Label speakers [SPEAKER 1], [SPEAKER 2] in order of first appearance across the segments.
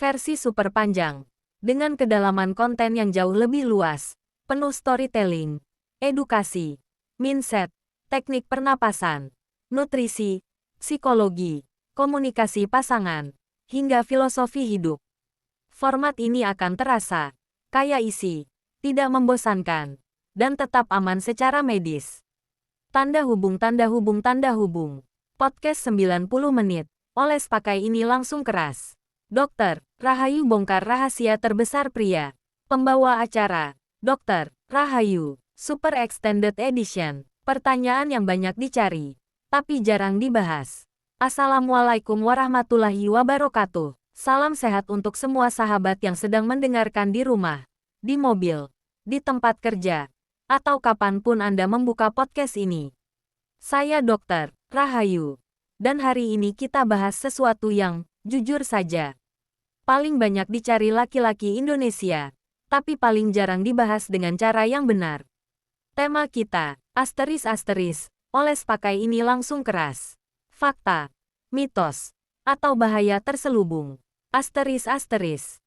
[SPEAKER 1] versi super panjang, dengan kedalaman konten yang jauh lebih luas, penuh storytelling, edukasi, mindset, teknik pernapasan, nutrisi, psikologi, komunikasi pasangan, hingga filosofi hidup. Format ini akan terasa kaya isi, tidak membosankan, dan tetap aman secara medis. Tanda hubung tanda hubung tanda hubung. Podcast 90 menit. Oles pakai ini langsung keras. Dokter Rahayu bongkar rahasia terbesar pria. Pembawa acara, Dokter Rahayu, Super Extended Edition. Pertanyaan yang banyak dicari, tapi jarang dibahas. Assalamualaikum warahmatullahi wabarakatuh. Salam sehat untuk semua sahabat yang sedang mendengarkan di rumah, di mobil, di tempat kerja, atau kapanpun Anda membuka podcast ini. Saya Dokter Rahayu, dan hari ini kita bahas sesuatu yang, jujur saja, paling banyak dicari laki-laki Indonesia, tapi paling jarang dibahas dengan cara yang benar. Tema kita, asteris, oles pakai ini langsung keras. Fakta, mitos, atau bahaya terselubung. Asteris,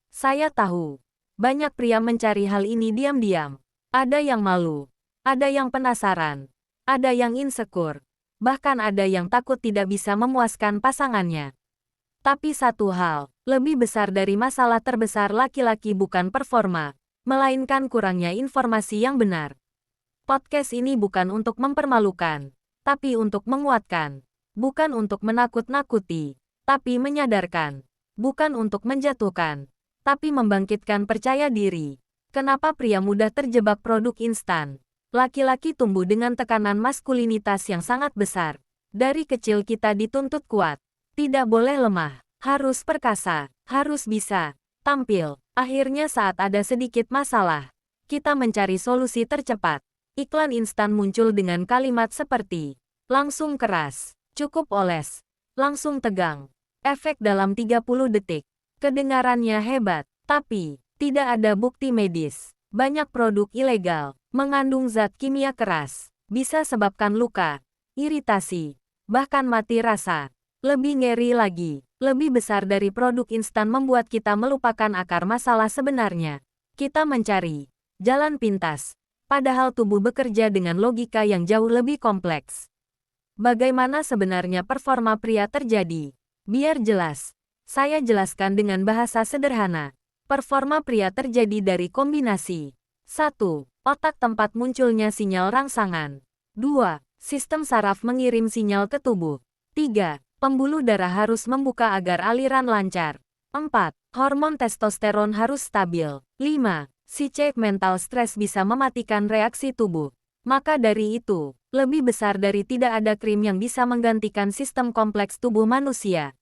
[SPEAKER 1] saya tahu. Banyak pria mencari hal ini diam-diam. Ada yang malu, ada yang penasaran, ada yang insecure, bahkan ada yang takut tidak bisa memuaskan pasangannya. Tapi satu hal, lebih besar dari masalah terbesar laki-laki bukan performa, melainkan kurangnya informasi yang benar. Podcast ini bukan untuk mempermalukan, tapi untuk menguatkan. Bukan untuk menakut-nakuti, tapi menyadarkan. Bukan untuk menjatuhkan, tapi membangkitkan percaya diri. Kenapa pria mudah terjebak produk instan? Laki-laki tumbuh dengan tekanan maskulinitas yang sangat besar. Dari kecil kita dituntut kuat. Tidak boleh lemah, harus perkasa, harus bisa, tampil. Akhirnya saat ada sedikit masalah, kita mencari solusi tercepat. Iklan instan muncul dengan kalimat seperti, langsung keras, cukup oles, langsung tegang. Efek dalam 30 detik. Kedengarannya hebat, tapi tidak ada bukti medis. Banyak produk ilegal, mengandung zat kimia keras, bisa sebabkan luka, iritasi, bahkan mati rasa. Lebih ngeri lagi, lebih besar dari produk instan membuat kita melupakan akar masalah sebenarnya. Kita mencari jalan pintas, padahal tubuh bekerja dengan logika yang jauh lebih kompleks. Bagaimana sebenarnya performa pria terjadi? Biar jelas, saya jelaskan dengan bahasa sederhana. Performa pria terjadi dari kombinasi 1. Otak tempat munculnya sinyal rangsangan. 2. Sistem saraf mengirim sinyal ke tubuh. 3. Pembuluh darah harus membuka agar aliran lancar. 4. Hormon testosteron harus stabil. 5. Si cek mental stres bisa mematikan reaksi tubuh. Maka dari itu, lebih besar dari tidak ada krim yang bisa menggantikan sistem kompleks tubuh manusia.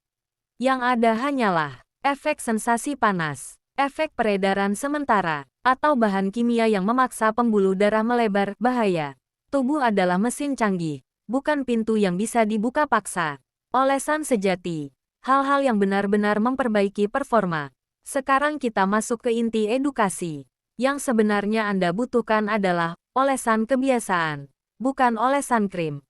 [SPEAKER 1] Yang ada hanyalah efek sensasi panas, efek peredaran sementara, atau bahan kimia yang memaksa pembuluh darah melebar. Bahaya. Tubuh adalah mesin canggih, bukan pintu yang bisa dibuka paksa. Olesan sejati. Hal-hal yang benar-benar memperbaiki performa. Sekarang kita masuk ke inti edukasi. Yang sebenarnya Anda butuhkan adalah olesan kebiasaan, bukan olesan krim.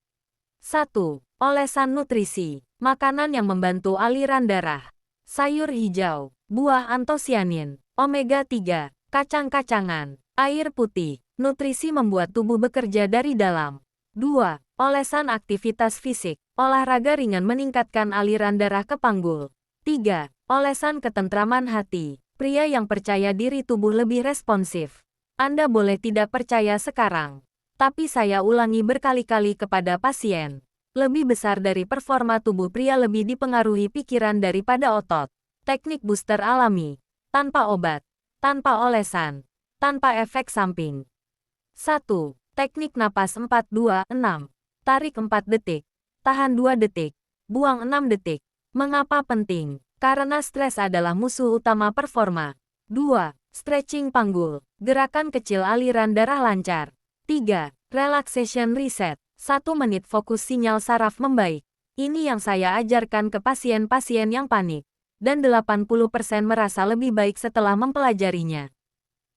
[SPEAKER 1] 1. Olesan nutrisi. Makanan yang membantu aliran darah. Sayur hijau, buah antosianin, omega 3, kacang-kacangan, air putih. Nutrisi membuat tubuh bekerja dari dalam. 2. Olesan aktivitas fisik. Olahraga ringan meningkatkan aliran darah ke panggul. 3. Olesan ketentraman hati. Pria yang percaya diri tubuh lebih responsif. Anda boleh tidak percaya sekarang, tapi saya ulangi berkali-kali kepada pasien. Lebih besar dari performa tubuh pria lebih dipengaruhi pikiran daripada otot. Teknik booster alami. Tanpa obat. Tanpa olesan. Tanpa efek samping. 1. Teknik napas 4-2-6. Tarik 4 detik. Tahan 2 detik. Buang 6 detik. Mengapa penting? Karena stres adalah musuh utama performa. 2. Stretching panggul. Gerakan kecil aliran darah lancar. 3. Relaxation reset. 1 menit fokus sinyal saraf membaik. Ini yang saya ajarkan ke pasien-pasien yang panik. Dan 80% merasa lebih baik setelah mempelajarinya.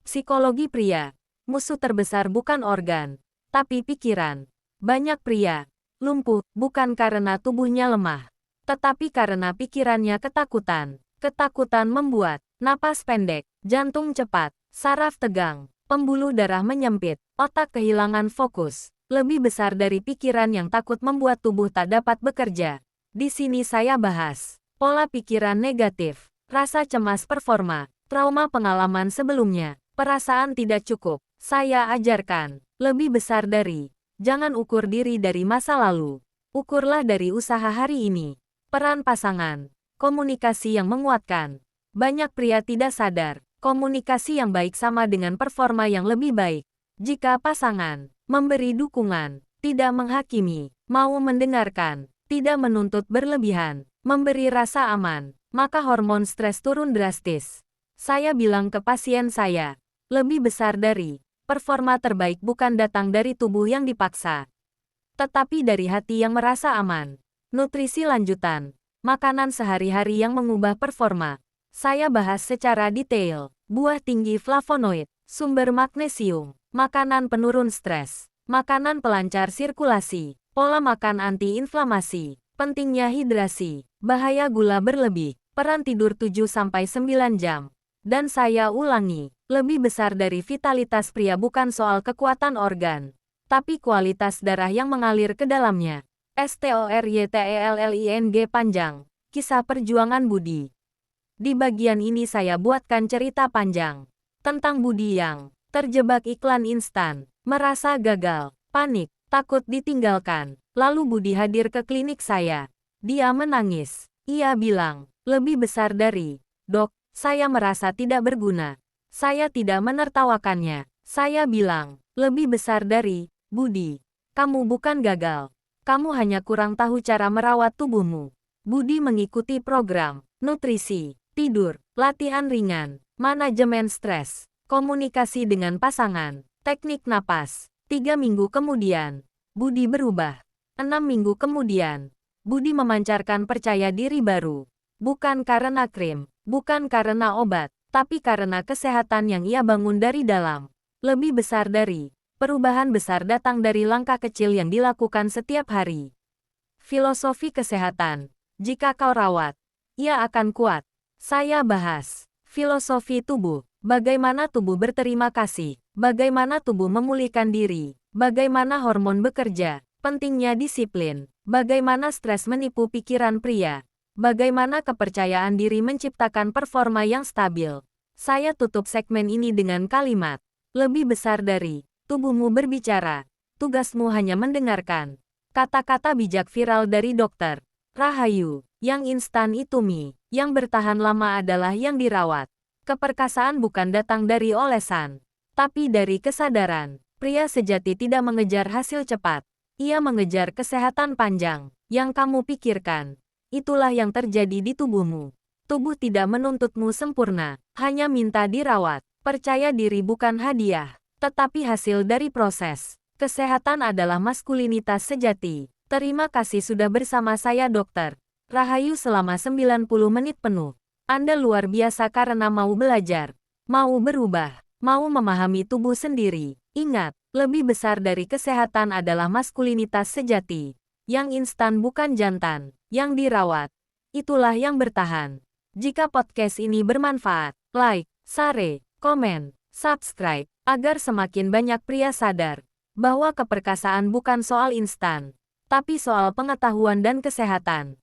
[SPEAKER 1] Psikologi pria. Musuh terbesar bukan organ, tapi pikiran. Banyak pria lumpuh bukan karena tubuhnya lemah, tetapi karena pikirannya ketakutan. Ketakutan membuat napas pendek, jantung cepat, saraf tegang, pembuluh darah menyempit, otak kehilangan fokus. Lebih besar dari pikiran yang takut membuat tubuh tak dapat bekerja. Di sini saya bahas pola pikiran negatif, rasa cemas performa, trauma pengalaman sebelumnya, perasaan tidak cukup. Saya ajarkan lebih besar dari. Jangan ukur diri dari masa lalu. Ukurlah dari usaha hari ini. Peran pasangan. Komunikasi yang menguatkan. Banyak pria tidak sadar, komunikasi yang baik sama dengan performa yang lebih baik. Jika pasangan memberi dukungan, tidak menghakimi, mau mendengarkan, tidak menuntut berlebihan, memberi rasa aman, maka hormon stres turun drastis. Saya bilang ke pasien saya, lebih besar dari. Performa terbaik bukan datang dari tubuh yang dipaksa, tetapi dari hati yang merasa aman. Nutrisi lanjutan. Makanan sehari-hari yang mengubah performa. Saya bahas secara detail. Buah tinggi flavonoid, sumber magnesium, makanan penurun stres, makanan pelancar sirkulasi, pola makan anti-inflamasi, pentingnya hidrasi, bahaya gula berlebih, peran tidur 7-9 jam. Dan saya ulangi, lebih besar dari vitalitas pria bukan soal kekuatan organ, tapi kualitas darah yang mengalir ke dalamnya. STORYTELLING panjang, kisah perjuangan Budi. Di bagian ini saya buatkan cerita panjang tentang Budi yang terjebak iklan instan, merasa gagal, panik, takut ditinggalkan. Lalu Budi hadir ke klinik saya. Dia menangis. Ia bilang, lebih besar dari, "Dok, saya merasa tidak berguna." Saya tidak menertawakannya. Saya bilang, lebih besar dari, "Budi, kamu bukan gagal. Kamu hanya kurang tahu cara merawat tubuhmu." Budi mengikuti program nutrisi, tidur, latihan ringan, manajemen stres, komunikasi dengan pasangan, teknik napas. 3 minggu kemudian, Budi berubah. 6 minggu kemudian, Budi memancarkan percaya diri baru. Bukan karena krim, bukan karena obat, tapi karena kesehatan yang ia bangun dari dalam. Lebih besar dari. Perubahan besar datang dari langkah kecil yang dilakukan setiap hari. Filosofi kesehatan. Jika kau rawat, ia akan kuat. Saya bahas filosofi tubuh. Bagaimana tubuh berterima kasih. Bagaimana tubuh memulihkan diri. Bagaimana hormon bekerja. Pentingnya disiplin. Bagaimana stres menipu pikiran pria. Bagaimana kepercayaan diri menciptakan performa yang stabil. Saya tutup segmen ini dengan kalimat, lebih besar dari. Tubuhmu berbicara. Tugasmu hanya mendengarkan. Kata-kata bijak viral dari Dokter Rahayu. Yang instan itu mie. Yang bertahan lama adalah yang dirawat. Keperkasaan bukan datang dari olesan, tapi dari kesadaran. Pria sejati tidak mengejar hasil cepat. Ia mengejar kesehatan panjang. Yang kamu pikirkan. Itulah yang terjadi di tubuhmu. Tubuh tidak menuntutmu sempurna. Hanya minta dirawat. Percaya diri bukan hadiah, tetapi hasil dari proses. Kesehatan adalah maskulinitas sejati. Terima kasih sudah bersama saya Dokter Rahayu selama 90 menit penuh. Anda luar biasa karena mau belajar, mau berubah, mau memahami tubuh sendiri. Ingat, lebih besar dari kesehatan adalah maskulinitas sejati. Yang instan bukan jantan, yang dirawat. Itulah yang bertahan. Jika podcast ini bermanfaat, like, share, komen, subscribe, agar semakin banyak pria sadar bahwa keperkasaan bukan soal instan, tapi soal pengetahuan dan kesehatan.